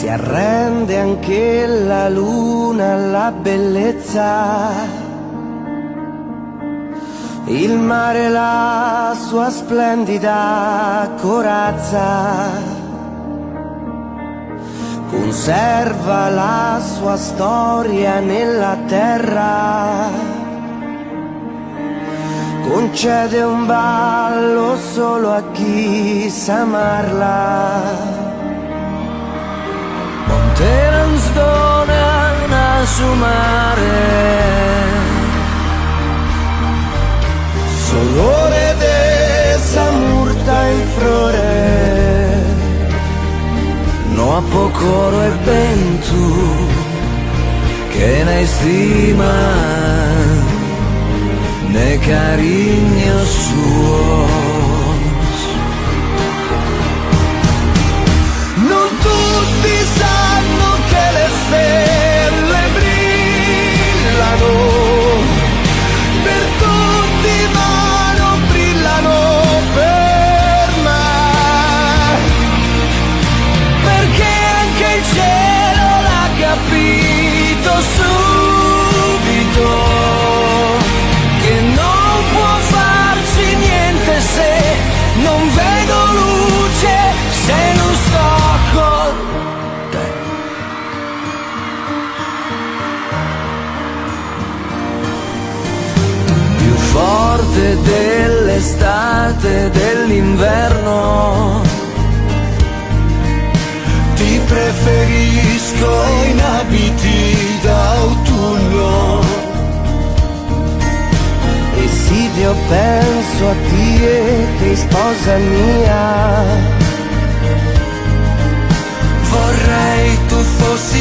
si arrende anche la luna alla bellezza, il mare la sua splendida corazza, conserva la sua storia nella terra, concede un ballo solo a chi sa amarla. Monterans dona su mare, solore de samurta in flore, no a pocoro e ben tu che ne estima ne cariño suos. Non tutti sanno che le stelle brillano, per tutti ma non brillano per me, perché anche il cielo l'ha capito subito, che non può farci niente se non vedo luce, se non sto con te. Più forte dell'estate e dell'inverno, ti preferisco in abiti d'autunno. Io penso a te che sposa mia, vorrei tu fossi